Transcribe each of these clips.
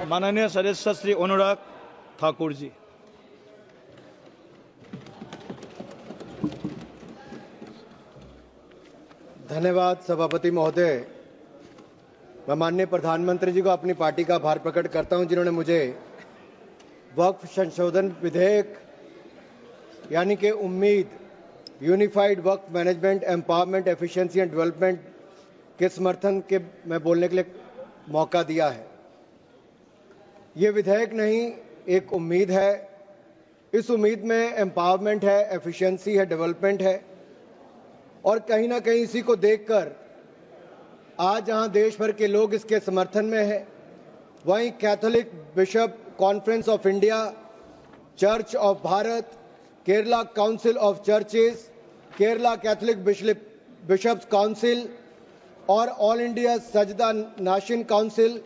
माननीय सदस्य श्री अनुराग ठाकुर जी। धन्यवाद सभापति महोदय। मैं माननीय प्रधानमंत्री जी को अपनी पार्टी का आभार प्रकट करता हूं, जिन्होंने मुझे वक्फ संशोधन विधेयक यानी कि उम्मीद unified Waqf management empowerment efficiency and development के समर्थन के में बोलने के लिए मौका दिया है। ये विधेयक नहीं, एक उम्मीद है। इस उम्मीद में एम्पावरमेंट है, एफिशिएंसी है, डेवलपमेंट है और कहीं ना कहीं इसी को देखकर आज जहां देश भर के लोग इसके समर्थन में हैं, वहीं Catholic bishop conference of India, church of Bharat, Kerala council of churches, Kerala Catholic bishops council और all India Sajjada Nashin council,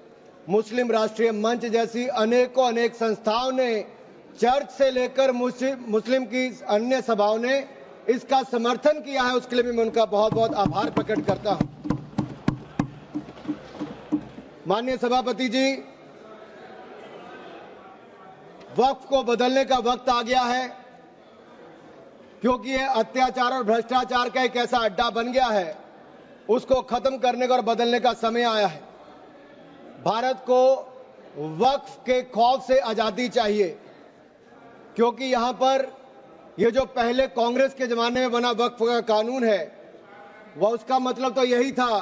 मुस्लिम राष्ट्रीय मंच जैसी अनेक संस्थाओं ने, चर्च से लेकर मुस्लिम की अन्य सभाओं ने इसका समर्थन किया है। उसके लिए भी मैं उनका बहुत बहुत आभार प्रकट करता हूं। माननीय सभापति जी, वक्फ को बदलने का वक्त आ गया है, क्योंकि यह अत्याचार और भ्रष्टाचार का एक ऐसा अड्डा बन गया है। उसको खत्म करने का और बदलने का समय आया है। भारत को वक्फ के खौफ से आजादी चाहिए, क्योंकि यहां पर ये जो पहले कांग्रेस के जमाने में बना वक्फ का कानून है, वह उसका मतलब तो यही था,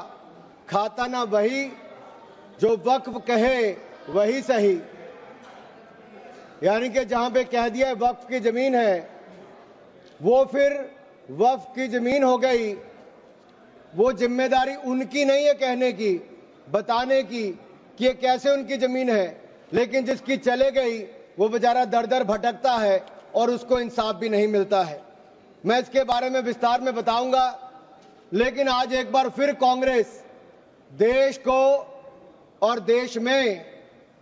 खाता ना वही जो वक्फ कहे वही सही। यानी कि जहां पे कह दिया वक्फ की जमीन है, वो फिर वक्फ की जमीन हो गई। वो जिम्मेदारी उनकी नहीं है कहने की, बताने की कि ये कैसे उनकी जमीन है, लेकिन जिसकी चले गई वो बेचारा दर दर भटकता है और उसको इंसाफ भी नहीं मिलता है। मैं इसके बारे में विस्तार में बताऊंगा, लेकिन आज एक बार फिर कांग्रेस देश को और देश में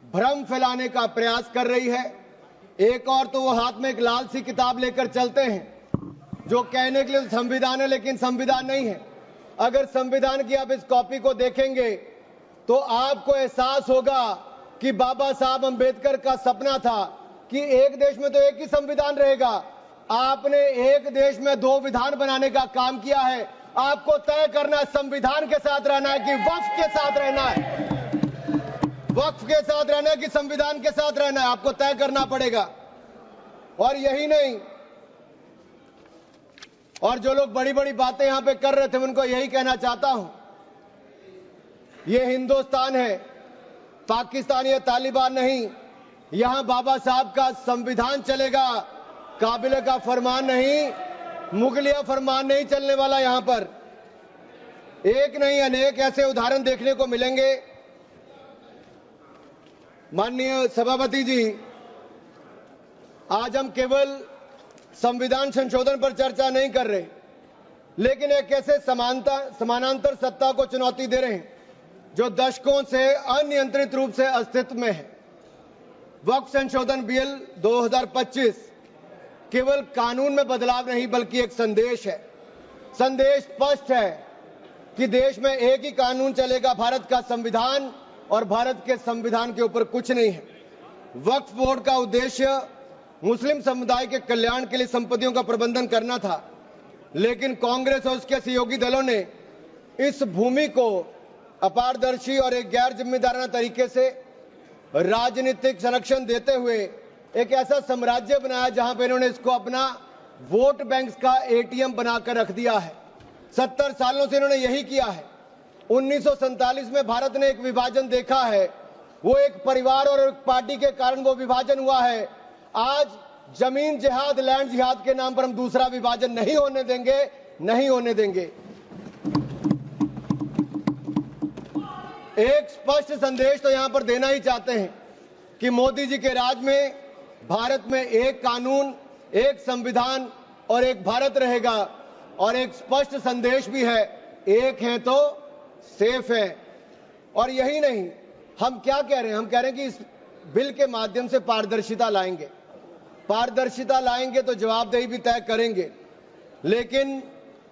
भ्रम फैलाने का प्रयास कर रही है। एक और तो वो हाथ में एक लाल सी किताब लेकर चलते हैं, जो कहने के लिए संविधान है लेकिन संविधान नहीं है। अगर संविधान की आप इस कॉपी को देखेंगे तो आपको एहसास होगा कि बाबा साहब अंबेडकर का सपना था कि एक देश में तो एक ही संविधान रहेगा। आपने एक देश में दो विधान बनाने का काम किया है। आपको तय करना है संविधान के साथ रहना है कि वक्फ के साथ रहना है, वक्फ के साथ रहना है कि संविधान के साथ रहना है, आपको तय करना पड़ेगा। और यही नहीं, और जो लोग बड़ी बड़ी बातें यहां पे कर रहे थे, उनको यही कहना चाहता हूं, ये हिंदुस्तान है, पाकिस्तान या तालिबान नहीं। यहां बाबा साहब का संविधान चलेगा, काबिले का फरमान नहीं, मुगलिया फरमान नहीं चलने वाला। यहां पर एक नहीं अनेक ऐसे उदाहरण देखने को मिलेंगे। माननीय सभापति जी, आज हम केवल संविधान संशोधन पर चर्चा नहीं कर रहे, लेकिन एक ऐसे समानांतर सत्ता को चुनौती दे रहे हैं जो दशकों से अनियंत्रित रूप से अस्तित्व में है। वक्फ संशोधन बिल 2025 केवल कानून में बदलाव नहीं, बल्कि एक संदेश है। संदेश स्पष्ट है कि देश में एक ही कानून चलेगा, भारत का संविधान, और भारत के संविधान के ऊपर कुछ नहीं है। वक्फ बोर्ड का उद्देश्य मुस्लिम समुदाय के कल्याण के लिए संपत्तियों का प्रबंधन करना था, लेकिन कांग्रेस और उसके सहयोगी दलों ने इस भूमि को अपारदर्शी और एक गैर जिम्मेदाराना तरीके से राजनीतिक संरक्षण देते हुए एक ऐसा साम्राज्य बनाया जहां पर इन्होंने इसको अपना वोट बैंक का एटीएम बनाकर रख दिया है। 70 सालों से इन्होंने यही किया है। 1947 में भारत ने एक विभाजन देखा है, वो एक परिवार और एक पार्टी के कारण वो विभाजन हुआ है। आज जमीन जिहाद, लैंड जिहाद के नाम पर हम दूसरा विभाजन नहीं होने देंगे, नहीं होने देंगे। एक स्पष्ट संदेश तो यहां पर देना ही चाहते हैं कि मोदी जी के राज में भारत में एक कानून, एक संविधान और एक भारत रहेगा। और एक स्पष्ट संदेश भी है, एक है तो सेफ है। और यही नहीं, हम क्या कह रहे हैं, हम कह रहे हैं कि इस बिल के माध्यम से पारदर्शिता लाएंगे। पारदर्शिता लाएंगे तो जवाबदेही भी तय करेंगे। लेकिन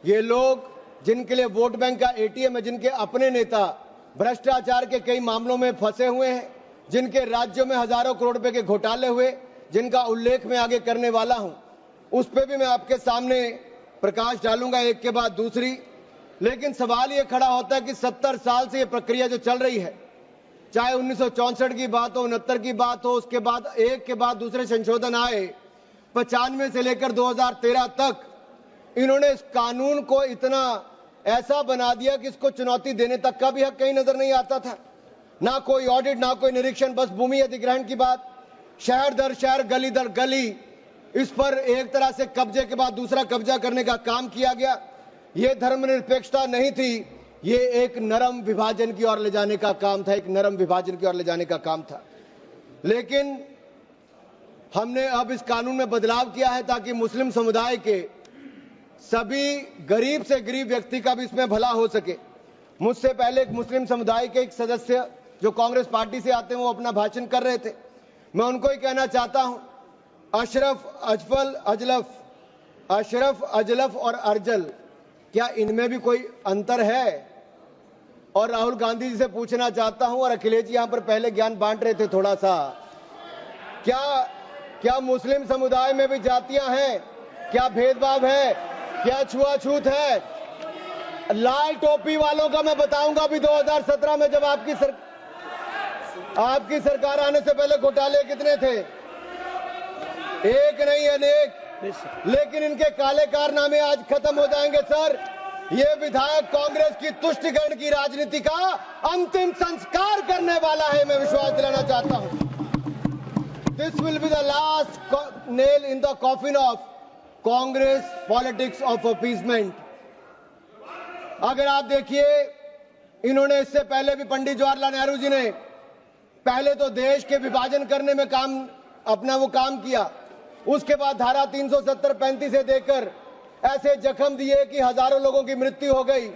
ये लोग जिनके लिए वोट बैंक का एटीएम है, जिनके अपने नेता भ्रष्टाचार के कई मामलों में फंसे हुए हैं, जिनके राज्यों में हजारों करोड़ रुपए के घोटाले हुए, जिनका उल्लेख मैं आगे करने वाला हूं, उस पर भी मैं आपके सामने प्रकाश डालूंगा एक के बाद दूसरी। लेकिन सवाल ये खड़ा होता है कि 70 साल से ये प्रक्रिया जो चल रही है, चाहे 1964 की बात हो, 69 की बात हो, उसके बाद एक के बाद दूसरे संशोधन आए, 95 से लेकर 2013 तक इन्होंने इस कानून को इतना ऐसा बना दिया कि इसको चुनौती देने तक का भी हक कहीं नजर नहीं आता था। ना कोई ऑडिट, ना कोई निरीक्षण, बस भूमि अधिग्रहण की बात, शहर दर शहर, गली दर गली, इस पर एक तरह से कब्जे के बाद दूसरा कब्जा करने का काम किया गया। यह धर्मनिरपेक्षता नहीं थी, ये एक नरम विभाजन की ओर ले जाने का काम था, एक नरम विभाजन की ओर ले जाने का काम था। लेकिन हमने अब इस कानून में बदलाव किया है ताकि मुस्लिम समुदाय के सभी गरीब से गरीब व्यक्ति का भी इसमें भला हो सके। मुझसे पहले एक मुस्लिम समुदाय के एक सदस्य जो कांग्रेस पार्टी से आते हैं वो अपना भाषण कर रहे थे। मैं उनको ही कहना चाहता हूं, अशरफ, अजलफ और अर्जल, क्या इनमें भी कोई अंतर है? और राहुल गांधी जी से पूछना चाहता हूं, और अखिलेश जी यहां पर पहले ज्ञान बांट रहे थे थोड़ा सा, क्या मुस्लिम समुदाय में भी जातियां हैं? क्या भेदभाव है? क्या छुआछूत है? लाल टोपी वालों का मैं बताऊंगा भी 2017 में जब आपकी सरकार आने से पहले घोटाले कितने थे? एक नहीं अनेक। लेकिन इनके काले कारनामे आज खत्म हो जाएंगे सर। ये विधायक कांग्रेस की तुष्टिकरण की राजनीति का अंतिम संस्कार करने वाला है, मैं विश्वास दिलाना चाहता हूं। This will be the last nail in the coffin of Congress politics of appeasement. अगर आप देखिए, इन्होंने इससे पहले भी पंडित जवाहरलाल नेहरू जी ने पहले तो देश के विभाजन करने में अपना वो काम किया, उसके बाद धारा 370-35 से देकर ऐसे जख्म दिए कि हजारों लोगों की मृत्यु हो गई।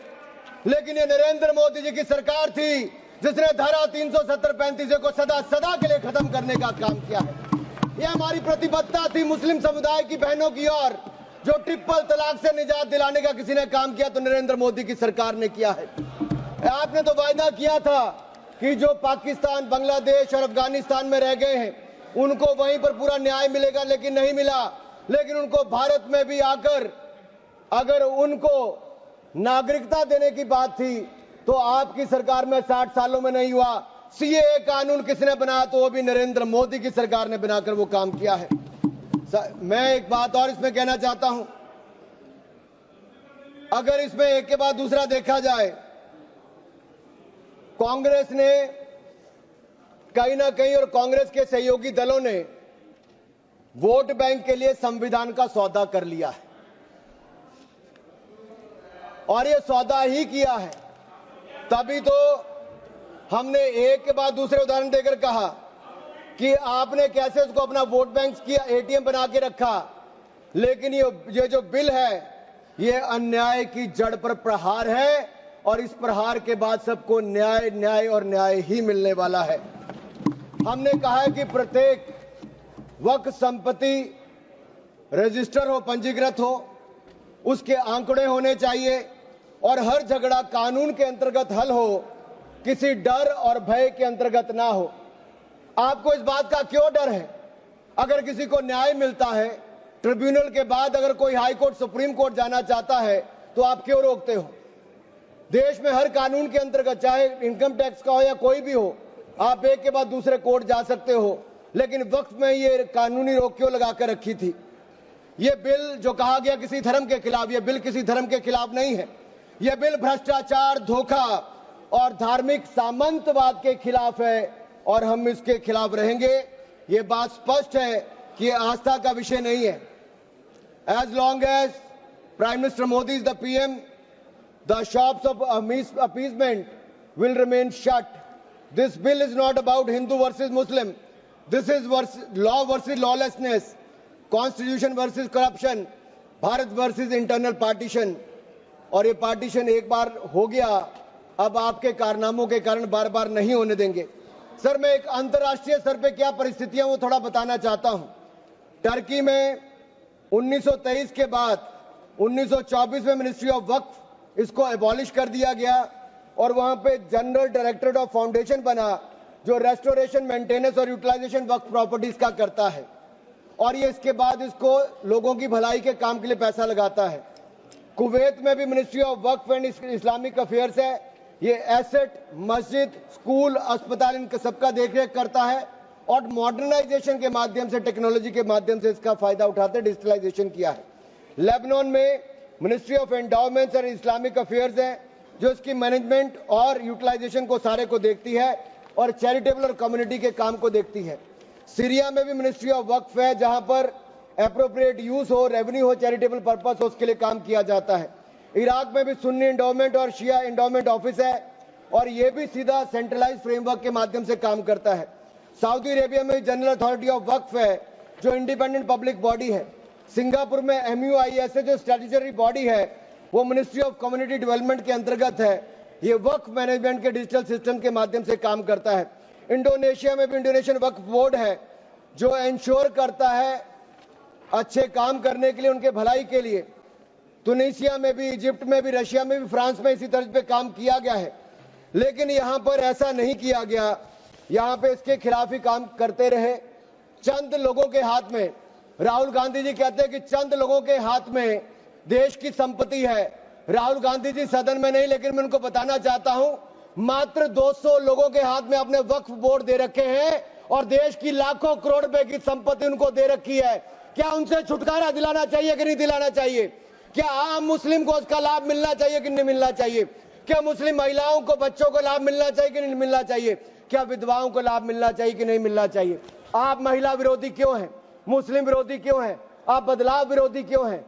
लेकिन ये नरेंद्र मोदी जी की सरकार थी जिसने धारा 370-35 को सदा के लिए खत्म करने का काम किया है। यह हमारी प्रतिबद्धता थी मुस्लिम समुदाय की बहनों की ओर। जो ट्रिपल तलाक से निजात दिलाने का किसी ने काम किया तो नरेंद्र मोदी की सरकार ने किया है। आपने तो वायदा किया था कि जो पाकिस्तान, बांग्लादेश और अफगानिस्तान में रह गए हैं उनको वहीं पर पूरा न्याय मिलेगा, लेकिन नहीं मिला। लेकिन उनको भारत में भी आकर अगर उनको नागरिकता देने की बात थी तो आपकी सरकार में 60 सालों में नहीं हुआ। सीएए कानून किसने बनाया? तो वो भी नरेंद्र मोदी की सरकार ने बनाकर वो काम किया है। मैं एक बात और इसमें कहना चाहता हूं, अगर इसमें एक के बाद दूसरा देखा जाए, कांग्रेस ने कहीं ना कहीं और कांग्रेस के सहयोगी दलों ने वोट बैंक के लिए संविधान का सौदा कर लिया है, और ये सौदा ही किया है। तभी तो हमने एक के बाद दूसरे उदाहरण देकर कहा कि आपने कैसे उसको अपना वोट बैंक किया, एटीएम बना के रखा। लेकिन ये जो बिल है ये अन्याय की जड़ पर प्रहार है, और इस प्रहार के बाद सबको न्याय, न्याय और न्याय ही मिलने वाला है। हमने कहा है कि प्रत्येक वक्फ संपत्ति रजिस्टर हो, पंजीकृत हो, उसके आंकड़े होने चाहिए, और हर झगड़ा कानून के अंतर्गत हल हो, किसी डर और भय के अंतर्गत ना हो। आपको इस बात का क्यों डर है? अगर किसी को न्याय मिलता है, ट्रिब्यूनल के बाद अगर कोई हाई कोर्ट, सुप्रीम कोर्ट जाना चाहता है तो आप क्यों रोकते हो? देश में हर कानून के अंतर्गत, चाहे इनकम टैक्स का हो या कोई भी हो, आप एक के बाद दूसरे कोर्ट जा सकते हो। लेकिन वक्फ में ये कानूनी रोक क्यों लगाकर रखी थी? ये बिल जो कहा गया किसी धर्म के खिलाफ, ये बिल किसी धर्म के खिलाफ नहीं है। यह बिल भ्रष्टाचार, धोखा और धार्मिक सामंतवाद के खिलाफ है, और हम इसके खिलाफ रहेंगे। ये बात स्पष्ट है कि आस्था का विषय नहीं है। As long as prime minister Modi is the PM, the shops of appeasement will remain shut. This bill is not about Hindu versus Muslim. This is law versus lawlessness, constitution versus corruption, Bharat versus internal partition. और ये partition एक बार हो गया, अब आपके कारनामों के कारण बार बार नहीं होने देंगे। सर, मैं एक अंतर्राष्ट्रीय स्तर पे क्या परिस्थितियां वो थोड़ा बताना चाहता हूं। टर्की में 1923 के बाद 1924 में मिनिस्ट्री ऑफ वक्फ इसको एबॉलिश कर दिया गया, और वहां पे जनरल डायरेक्टरेट ऑफ फाउंडेशन बना, जो रेस्टोरेशन, मेंटेनेंस और यूटिलाइजेशन वक्फ प्रॉपर्टीज का करता है, और ये इसके बाद इसको लोगों की भलाई के काम के लिए पैसा लगाता है। कुवैत में भी ministry of Waqf and Islamic affairs है, ये एसेट, मस्जिद, स्कूल, अस्पताल, इन सबका देखरेख करता है और मॉडर्नाइजेशन के माध्यम से, टेक्नोलॉजी के माध्यम से इसका फायदा उठाते, डिजिटलाइजेशन किया है। लेबनान में ministry of endowments and Islamic affairs है, जो इसकी मैनेजमेंट और यूटिलाइजेशन को सारे को देखती है और चैरिटेबल और कम्युनिटी के काम को देखती है। सीरिया में भी मिनिस्ट्री ऑफ वक्फ है, जहां पर एप्रोप्रिएट यूज हो, रेवेन्यू हो, चैरिटेबल पर्पस हो, उसके लिए काम किया जाता है। इराक में भी सुन्नी एंडोमेंट और शिया एंडोमेंट ऑफिस है और ये भी सीधा सेंट्रलाइज फ्रेमवर्क के माध्यम से काम करता है। सऊदी अरेबिया में जनरल अथॉरिटी ऑफ वक्फ है, जो इंडिपेंडेंट पब्लिक बॉडी है। सिंगापुर में MUIS है, जो स्टैट्यूटरी बॉडी है, वो मिनिस्ट्री ऑफ कम्युनिटी डेवलपमेंट के अंतर्गत है। ये वक्फ मैनेजमेंट के डिजिटल सिस्टम के माध्यम से काम करता है। इंडोनेशिया में भी इंडोनेशियन वक्फ बोर्ड है, जो इंश्योर करता है अच्छे काम करने के लिए, उनके भलाई के लिए। तुनिसिया में भी, इजिप्ट में भी, रशिया में भी, फ्रांस में इसी तर्ज पे काम किया गया है, लेकिन यहां पर ऐसा नहीं किया गया। यहां पे इसके खिलाफ ही काम करते रहे। चंद लोगों के हाथ में, राहुल गांधी जी कहते हैं कि चंद लोगों के हाथ में देश की संपत्ति है। राहुल गांधी जी सदन में नहीं, लेकिन मैं उनको बताना चाहता हूं, मात्र 200 लोगों के हाथ में अपने वक्फ बोर्ड दे रखे हैं और देश की लाखों करोड़ रुपए की संपत्ति उनको दे रखी है। क्या उनसे छुटकारा दिलाना चाहिए कि नहीं दिलाना चाहिए? क्या आम मुस्लिम को उसका लाभ मिलना चाहिए कि नहीं मिलना चाहिए? क्या मुस्लिम महिलाओं को, बच्चों को लाभ मिलना चाहिए कि नहीं मिलना चाहिए? क्या विधवाओं को लाभ मिलना चाहिए कि नहीं मिलना चाहिए? आप महिला विरोधी क्यों हैं? मुस्लिम विरोधी क्यों हैं? आप बदलाव विरोधी क्यों हैं?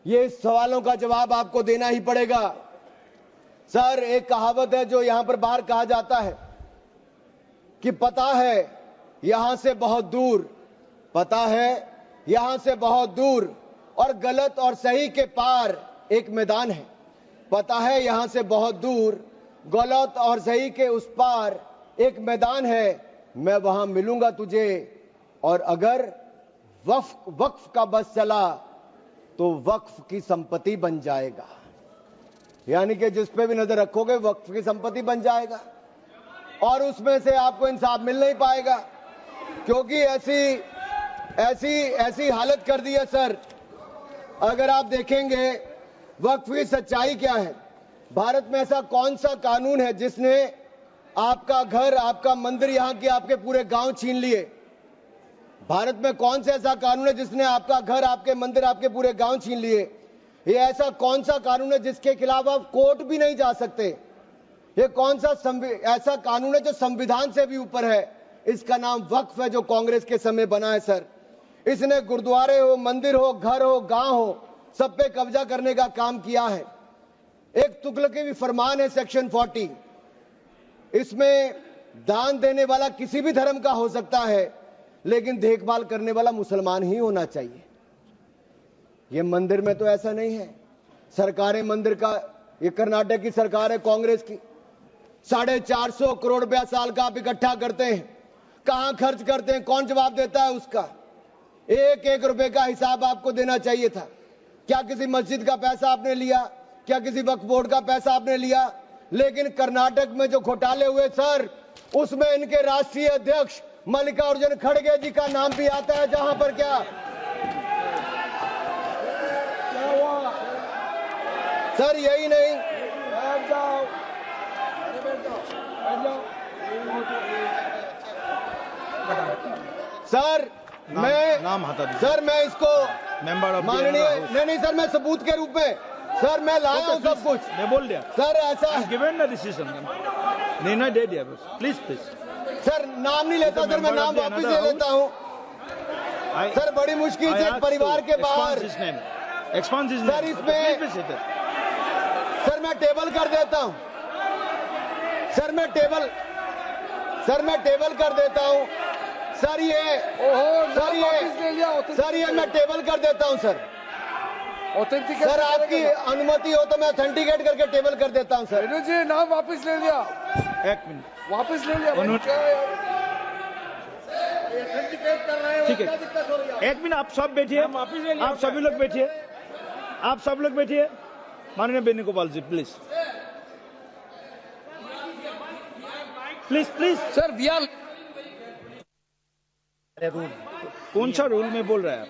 ये सवालों का जवाब आपको देना ही पड़ेगा। सर, एक कहावत है जो यहां पर बाहर कहा जाता है कि पता है यहां से बहुत दूर, पता है यहां से बहुत दूर और गलत और सही के पार एक मैदान है। पता है यहां से बहुत दूर, गलत और सही के उस पार एक मैदान है। मैं वहां मिलूंगा तुझे, और अगर वक्फ का बस चला तो वक्फ की संपत्ति बन जाएगा। यानी कि जिस पे भी नजर रखोगे वक्फ की संपत्ति बन जाएगा और उसमें से आपको इंसाफ मिल नहीं पाएगा, क्योंकि ऐसी हालत कर दी है। सर, अगर आप देखेंगे वक्फ की सच्चाई क्या है, भारत में ऐसा कौन सा कानून है जिसने आपका घर, आपका मंदिर, यहां के आपके पूरे गांव छीन लिए? भारत में कौन सा ऐसा कानून है जिसने आपका घर, आपके मंदिर, आपके पूरे गांव छीन लिए? ये ऐसा कौन सा कानून है जिसके खिलाफ आप कोर्ट भी नहीं जा सकते? ये कौन सा ऐसा कानून है जो संविधान से भी ऊपर है? इसका नाम वक्फ है, जो कांग्रेस के समय बना है। सर, इसने गुरुद्वारे हो, मंदिर हो, घर हो, गांव हो, सब पे कब्जा करने का काम किया है। एक तुगलकी भी फरमान है, सेक्शन 40, इसमें दान देने वाला किसी भी धर्म का हो सकता है, लेकिन देखभाल करने वाला मुसलमान ही होना चाहिए। ये मंदिर में तो ऐसा नहीं है। सरकारें मंदिर का, ये कर्नाटक की सरकार है कांग्रेस की, 450 करोड़ रुपया साल का आप इकट्ठा करते हैं, कहां खर्च करते हैं? कौन जवाब देता है उसका? एक एक रुपए का हिसाब आपको देना चाहिए था। क्या किसी मस्जिद का पैसा आपने लिया? क्या किसी वक्फ बोर्ड का पैसा आपने लिया? लेकिन कर्नाटक में जो घोटाले हुए सर, उसमें इनके राष्ट्रीय अध्यक्ष मल्लिकार्जुन खड़गे जी का नाम भी आता है। जहां पर क्या हुआ सर? यही नहीं, बैठ जाओ, सर, मैं इसको माननीय, नहीं सर, मैं सबूत के रूप में, सर, मैं लाया हूं सब कुछ, मैं बोल दिया सर। ऐसा गिवन द डिसीजन, निर्णय दे दिया बस। प्लीज सर, नाम नहीं लेता सर, मैं नाम वापस ले लेता हूं सर। बड़ी मुश्किल से परिवार के बाहर सर, इसमें सर मैं टेबल कर देता हूं, सर मैं टेबल कर देता हूं सर। ये मैं टेबल कर देता हूं सर। सर, आपकी अनुमति हो तो मैं ऑथेंटिकेट करके टेबल कर देता हूं सर। रेणु जी, नाम वापस ले लिया। एक मिनट, वापस ले लिया। ठीक है, एक मिनट, आप सब बैठिए, आप सभी लोग बैठिए, आप सब लोग बैठिए। माननीय Venugopal ji, please. Please please sir we are कौन सा रूल में बोल रहा है आप?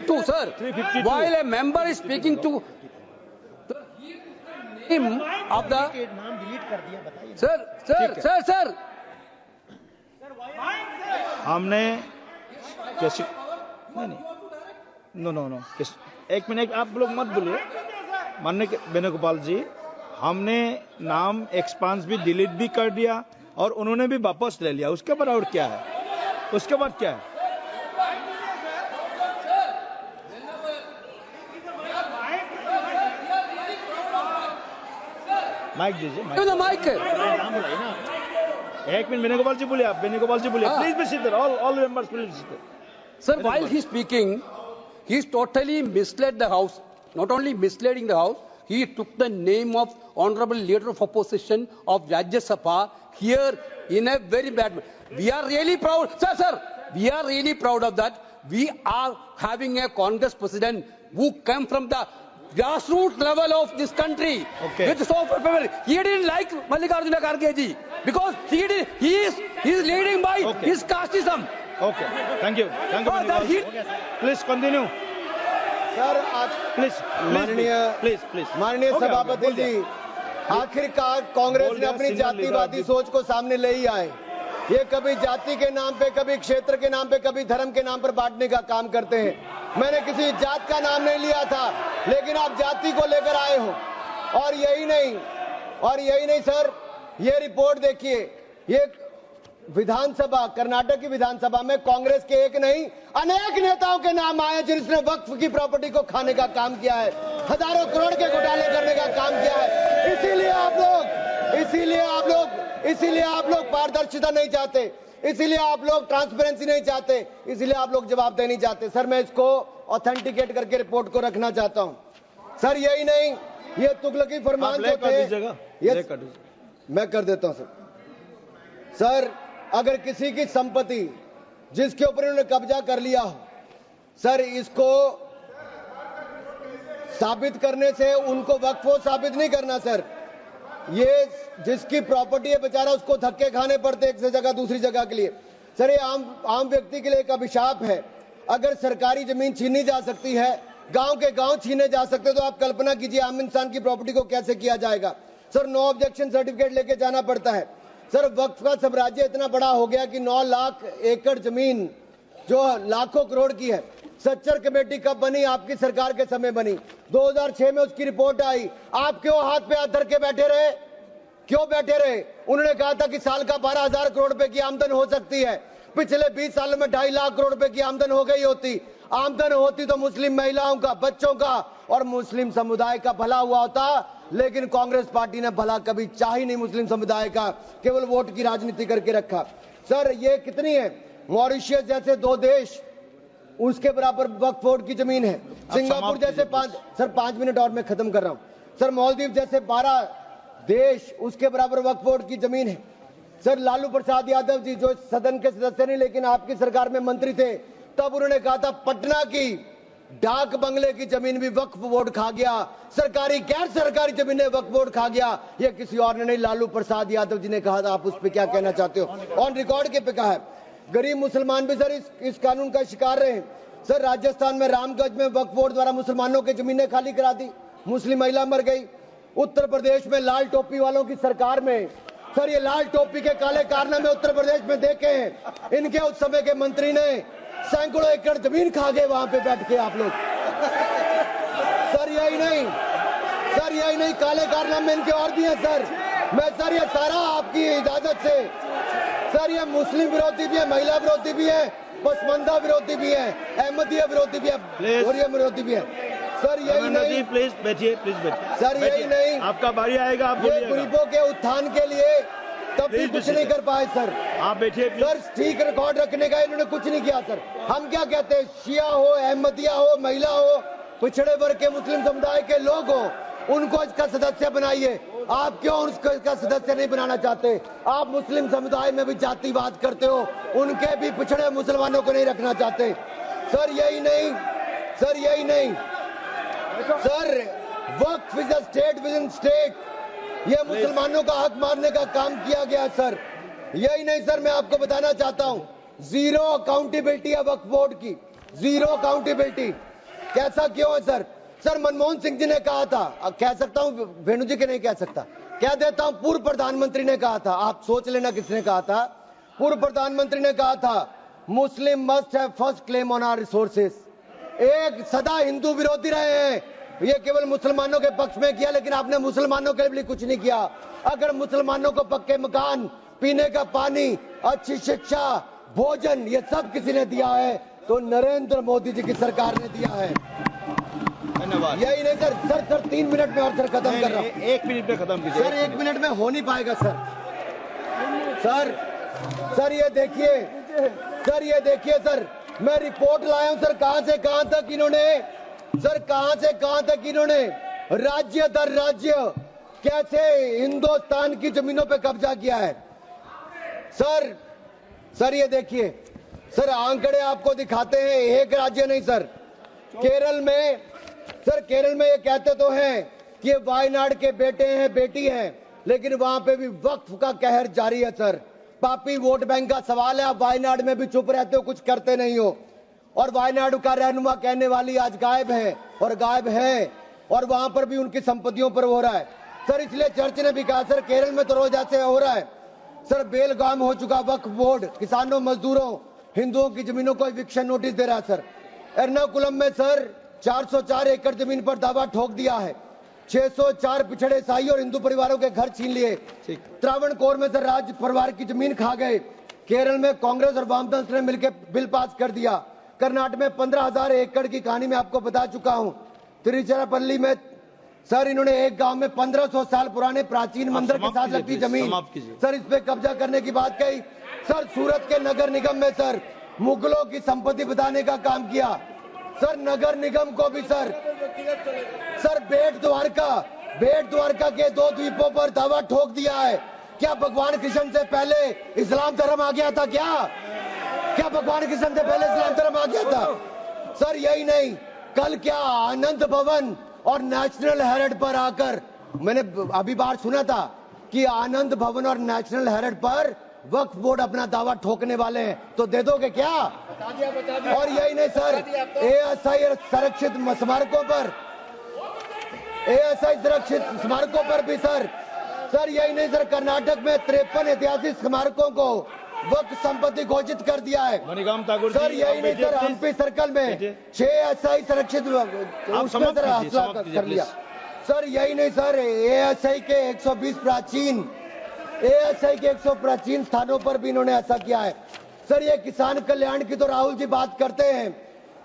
To sir 352. while a member is speaking to him of the नाम डिलीट कर दिया, बताइए। सर हमने कैसे नहीं नो नो नो एक मिनट आप लोग मत बोलिए माननीय वेणुगोपाल जी, हमने नाम एक्सपांस भी डिलीट भी कर दिया और उन्होंने भी वापस ले लिया। उसके बाद और क्या है? उसके बाद क्या है? माइक दीजिए, माइक एक मिनट वेणुगोपाल जी बोलिए, आप वेणुगोपाल जी बोलिए, please be sit, all members please sit. Sir, while he is speaking, he is totally misled the House. Not only misleading the House, he took the name of Honorable Leader of Opposition of Rajya Sabha here in a very bad way. We are really proud, sir, we are really proud of that. We are having a Congress president who came from the grassroots level of this country. Okay. With so much power. He didn't like Mallikarjuna Kharge ji because he is leading by Okay. his casteism. Okay, thank you please continue sir आज please माननीय सभापति जी, आखिरकार कांग्रेस ने अपनी जातिवादी सोच को सामने ले ही आए। ये कभी जाति के नाम पे, कभी क्षेत्र के नाम पे, कभी धर्म के नाम पर बांटने का काम करते हैं। मैंने किसी जात का नाम नहीं लिया था, लेकिन आप जाति को लेकर आए हो। और यही नहीं सर, ये रिपोर्ट देखिए, ये विधानसभा, कर्नाटक की विधानसभा में कांग्रेस के एक नहीं अनेक नेताओं के नाम आए जिन्होंने वक्फ की प्रॉपर्टी को खाने का काम किया है, हजारों करोड़ के घोटाले करने का काम किया है। इसीलिए आप लोग पारदर्शिता नहीं चाहते, इसीलिए आप लोग ट्रांसपेरेंसी नहीं चाहते, इसीलिए आप लोग जवाबदेही नहीं चाहते। सर मैं इसको ऑथेंटिकेट करके रिपोर्ट को रखना चाहता हूं। सर यही नहीं, ये तुगलकी फरमान जो थे, मैं कर देता हूं सर, अगर किसी की संपत्ति जिसके ऊपर उन्होंने कब्जा कर लिया हो, सर इसको साबित करने से उनको वक्फ साबित नहीं करना सर। ये जिसकी प्रॉपर्टी है बेचारा, उसको धक्के खाने पड़ते एक से जगह दूसरी जगह के लिए। सर ये आम व्यक्ति के लिए एक अभिशाप है। अगर सरकारी जमीन छीनी जा सकती है, गांव के गांव छीने जा सकते, तो आप कल्पना कीजिए आम इंसान की प्रॉपर्टी को कैसे किया जाएगा। सर नो ऑब्जेक्शन सर्टिफिकेट लेके जाना पड़ता है। सर वक्फ का साम्राज्य इतना बड़ा हो गया कि 9 लाख एकड़ जमीन जो लाखों करोड़ की है। सच्चर कमेटी कब बनी? आपकी सरकार के समय बनी। 2006 में उसकी रिपोर्ट आई। आप क्यों हाथ पे हाथ धर के बैठे रहे? क्यों बैठे रहे? उन्होंने कहा था कि साल का 12,000 करोड़ रुपए की आमदन हो सकती है। पिछले 20 सालों में 2.5 लाख करोड़ रुपए की आमदन हो गई होती। आमदन होती तो मुस्लिम महिलाओं का, बच्चों का और मुस्लिम समुदाय का भला हुआ होता, लेकिन कांग्रेस पार्टी ने भला कभी चाह ही नहीं मुस्लिम समुदाय का, केवल वोट की राजनीति करके रखा। सर ये कितनी है? मॉरिशस जैसे 2 देश, उसके बराबर वक्फ बोर्ड की जमीन है। सिंगापुर जैसे 5 मिनट और मैं खत्म कर रहा हूं सर। मालदीव जैसे 12 देश, उसके बराबर वक्फ बोर्ड की जमीन है। सर लालू प्रसाद यादव जी जो सदन के सदस्य नहीं लेकिन आपकी सरकार में मंत्री थे, तब उन्होंने कहा था पटना की डाक बंगले की जमीन भी वक्फ बोर्ड खा गया, सरकारी गैर सरकारी जमीनें वक्फ बोर्ड खा गया। ये किसी और ने नहीं, लालू प्रसाद यादव जी ने कहा था। आप उस पर क्या कहना चाहते हो? ऑन रिकॉर्ड के पे कहा है। गरीब मुसलमान भी सर इस कानून का शिकार रहे। सर राजस्थान में रामगंज में वक्फ बोर्ड द्वारा मुसलमानों की जमीनें खाली करा दी, मुस्लिम महिला मर गई। उत्तर प्रदेश में लाल टोपी वालों की सरकार में, सर ये लाल टोपी के काले कारनामे उत्तर प्रदेश में देखे हैं। इनके उस समय के मंत्री ने सैकड़ों एकड़ जमीन खा गए वहां पे बैठ के आप लोग। सर यही नहीं, काले कारनामे इनके और भी हैं सर। मैं सर ये सारा आपकी इजाजत से, सर ये मुस्लिम विरोधी भी है, महिला विरोधी भी है, पसमंदा विरोधी भी है, अहमदिया विरोधी भी है, ओरिया विरोधी भी है। सर यही नहीं, प्लीज बैठिए सर यही नहीं, आपका बारी आएगा, आप ये गरीबों के उत्थान के लिए तब भी कुछ नहीं कर पाए सर। आप बैठिए सर ठीक रिकॉर्ड रखने का इन्होंने कुछ नहीं किया सर। हम क्या कहते हैं, शिया हो, अहमदिया हो, महिला हो, पिछड़े वर्ग के मुस्लिम समुदाय के लोग हो, उनको इसका सदस्य बनाइए। आप क्यों इसका सदस्य नहीं बनाना चाहते? आप मुस्लिम समुदाय में भी जातिवाद करते हो, उनके भी पिछड़े मुसलमानों को नहीं रखना चाहते। सर यही नहीं, sir Waqf is a state with in state. ये मुसलमानों का हक मारने का काम किया गया सर। यही नहीं सर, मैं आपको बताना चाहता हूं, जीरो अकाउंटेबिलिटी है वक्फ बोर्ड की, जीरो अकाउंटेबिलिटी। कैसा क्यों है सर? सर मनमोहन सिंह जी ने कहा था, कह सकता हूं, वेणु जी के नहीं कह सकता, कह देता हूं, पूर्व प्रधानमंत्री ने कहा था, आप सोच लेना किसने कहा था। पूर्व प्रधानमंत्री ने कहा था, Muslim must have first claim on our resources. एक सदा हिंदू विरोधी रहे हैं, ये केवल मुसलमानों के पक्ष में किया, लेकिन आपने मुसलमानों के लिए कुछ नहीं किया। अगर मुसलमानों को पक्के मकान, पीने का पानी, अच्छी शिक्षा, भोजन, ये सब किसी ने दिया है तो नरेंद्र मोदी जी की सरकार ने दिया है। धन्यवाद। यही नहीं सर, सर 3 मिनट में और सर खत्म कर रहा हूँ। 1 मिनट में खत्म कीजिए। सर 1 मिनट में हो नहीं पाएगा सर। सर ये देखिए, सर ये देखिए सर, मैं रिपोर्ट लाया हूं सर, कहां से कहां तक इन्होंने, सर कहां से कहां तक इन्होंने राज्य दर राज्य कैसे हिंदुस्तान की जमीनों पे कब्जा किया है। सर ये देखिए सर, आंकड़े आपको दिखाते हैं, एक राज्य नहीं सर, केरल में, सर केरल में ये कहते तो हैं कि ये वायनाड के बेटे हैं, बेटी हैं, लेकिन वहां पे भी वक्फ का कहर जारी है सर। पापी वोट बैंक का सवाल है, आप वायनाड में भी चुप रहते हो, कुछ करते नहीं हो, और वायनाड का रहनुमा कहने वाली आज गायब है, और गायब है, और वहां पर भी उनकी संपत्तियों पर हो रहा है सर। इसलिए चर्च ने भी कहा सर, केरल में तो रोज ऐसे हो रहा है सर, बेलगाम हो चुका वक्फ बोर्ड, किसानों, मजदूरों, हिंदुओं की जमीनों को इविक्शन नोटिस दे रहा है सर। एर्नाकुलम में सर 404 एकड़ जमीन पर दावा ठोक दिया है, 604 पिछड़े ईसाई और हिंदू परिवारों के घर छीन लिए। त्रावणकोर में सर राज परिवार की जमीन खा गए। केरल में कांग्रेस और वामदल ने मिलकर बिल पास कर दिया। कर्नाटक में 15,000 एकड़ की कहानी मैं आपको बता चुका हूं। तिरुचिरापल्ली में सर इन्होंने एक गांव में 1500 साल पुराने प्राचीन मंदिर के साथ लगती जमीन सर, इस पे कब्जा करने की बात कही सर। सूरत के नगर निगम में सर मुगलों की संपत्ति बताने का काम किया सर। नगर निगम को भी सर बेट द्वारका के 2 द्वीपों पर दावा ठोक दिया है। क्या भगवान कृष्ण से पहले इस्लाम धर्म आ गया था? क्या भगवान कृष्ण से पहले इस्लाम धर्म आ गया था सर? यही नहीं, कल क्या आनंद भवन और नेशनल हेरिटेज पर आकर, मैंने अभी बार सुना था कि आनंद भवन और नेशनल हेरिटेज पर वक्फ बोर्ड अपना दावा ठोकने वाले हैं, तो दे दोगे क्या? और यही नहीं सर, एएसआई संरक्षित स्मारकों पर भी सर यही नहीं सर, कर्नाटक में 53 ऐतिहासिक स्मारकों को वक्फ संपत्ति घोषित कर दिया है मणिकाम ठाकुर सर। यही नहीं सर, हम्पी सर्कल में 6 एएसआई संरक्षित उसमें सर हासिल कर लिया सर। यही नहीं सर, एएसआई के 120 प्राचीन स्थानों पर भी इन्होंने ऐसा किया है सर। ये किसान कल्याण की तो राहुल जी बात करते हैं,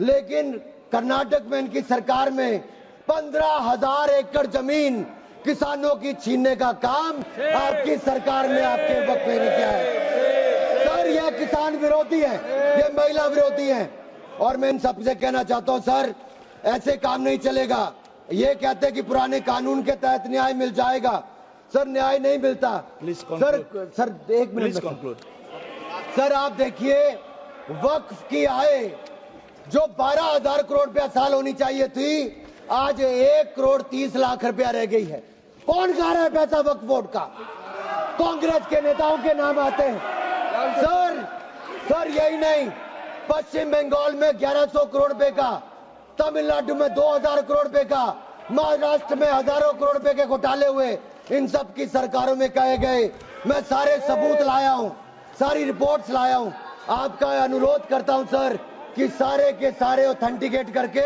लेकिन कर्नाटक में इनकी सरकार में 15,000 एकड़ जमीन किसानों की छीनने का काम आपकी सरकार ने आपके वक्त में किया है सर। ये किसान विरोधी है, ये महिला विरोधी है, और मैं इन सबसे कहना चाहता हूं सर, ऐसे काम नहीं चलेगा। ये कहते हैं कि पुराने कानून के तहत न्याय मिल जाएगा सर, न्याय नहीं मिलता सर 1 मिनट सर। आप देखिए, वक्फ की आय जो 12,000 करोड़ रुपया साल होनी चाहिए थी, आज 1 करोड़ 30 लाख रुपया रह गई है। कौन खा रहा है पैसा वक्फ बोर्ड का? कांग्रेस के नेताओं के नाम आते हैं सर। यही नहीं, पश्चिम बंगाल में 1100 करोड़ रुपए का, तमिलनाडु में 2000 करोड़ रुपए का, महाराष्ट्र में हजारों करोड़ रुपए के घोटाले हुए। इन सब की सरकारों में कहे गए, मैं सारे सबूत लाया हूं, सारी रिपोर्ट्स लाया हूं। आपका अनुरोध करता हूं सर कि सारे के सारे ऑथेंटिकेट करके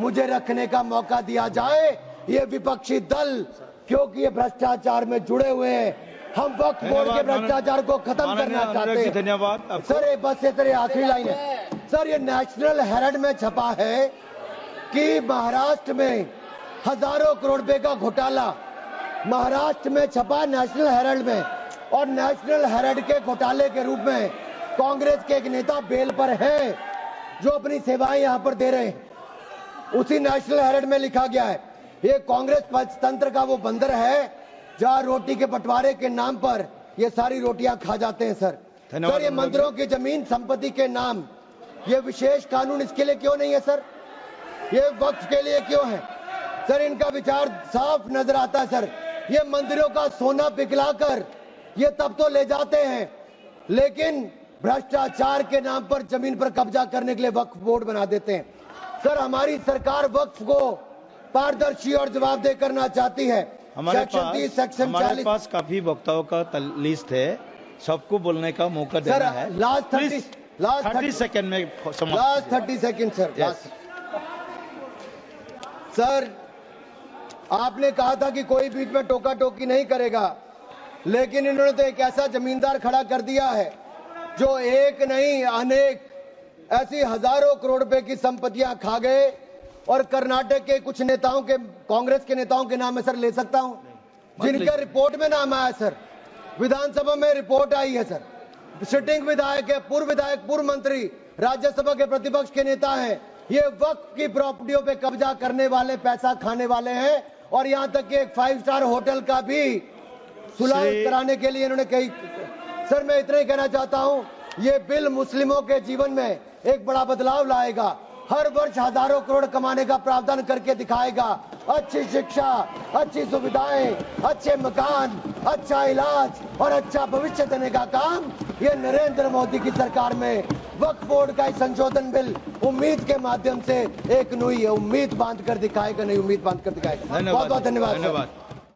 मुझे रखने का मौका दिया जाए। ये विपक्षी दल, क्योंकि ये भ्रष्टाचार में जुड़े हुए हैं, हम वक्फ बोर्ड के भ्रष्टाचार को खत्म करना चाहते हैं। धन्यवाद सर। बस ये सर आखिरी लाइन है सर, ये नेशनल हेरिटेज में छपा है कि महाराष्ट्र में हजारों करोड़ रुपए का घोटाला, महाराष्ट्र में छपा नेशनल हेरिटेज में, और नेशनल हेरिटेज के घोटाले के रूप में कांग्रेस के एक नेता बेल पर है जो अपनी सेवाएं यहां पर दे रहे हैं। उसी नेशनल हेरिटेज में लिखा गया है, ये कांग्रेस तंत्र का वो बंदर है जहां रोटी के बंटवारे के नाम पर ये सारी रोटियां खा जाते हैं सर। सर ये मंदिरों की जमीन संपत्ति के नाम, ये विशेष कानून इसके लिए क्यों नहीं है सर? ये वक्फ के लिए क्यों है सर? इनका विचार साफ नजर आता है सर। ये मंदिरों का सोना पिघलाकर ये तब तो ले जाते हैं लेकिन भ्रष्टाचार के नाम पर जमीन पर कब्जा करने के लिए वक्फ बोर्ड बना देते हैं। सर, हमारी सरकार वक्फ को पारदर्शी और जवाबदेह करना चाहती है। हमारे पास काफी वक्ताओं का लिस्ट है, सबको बोलने का मौका देना है। लास्ट 30 सेकंड में लास्ट 30 सेकंड सर। सर, आपने कहा था कि कोई बीच में टोका टोकी नहीं करेगा, लेकिन इन्होंने तो एक ऐसा जमींदार खड़ा कर दिया है जो एक नहीं अनेक ऐसी हजारों करोड़ रुपए की संपत्तियां खा गए। और कर्नाटक के कुछ नेताओं के, कांग्रेस के नेताओं के नाम है सर, ले सकता हूं, जिनका रिपोर्ट में नाम आया सर, विधानसभा में रिपोर्ट आई है सर। सिटिंग विधायक है, पूर्व विधायक, पूर्व मंत्री, राज्यसभा के प्रतिपक्ष के नेता हैं। ये वक्फ की प्रॉपर्टियों पे कब्जा करने वाले, पैसा खाने वाले हैं। और यहां तक कि एक 5 स्टार होटल का भी सुलह कराने के लिए इन्होंने कही। सर, मैं इतना ही कहना चाहता हूं, ये बिल मुस्लिमों के जीवन में एक बड़ा बदलाव लाएगा। हर वर्ष हजारों करोड़ कमाने का प्रावधान करके दिखाएगा। अच्छी शिक्षा, अच्छी सुविधाएं, अच्छे मकान, अच्छा इलाज और अच्छा भविष्य देने का काम ये नरेंद्र मोदी की सरकार में वक्फ बोर्ड का संशोधन बिल उम्मीद के माध्यम से एक नई उम्मीद बांध कर दिखाएगा, नई उम्मीद बांध कर दिखाएगा। बहुत बहुत धन्यवाद।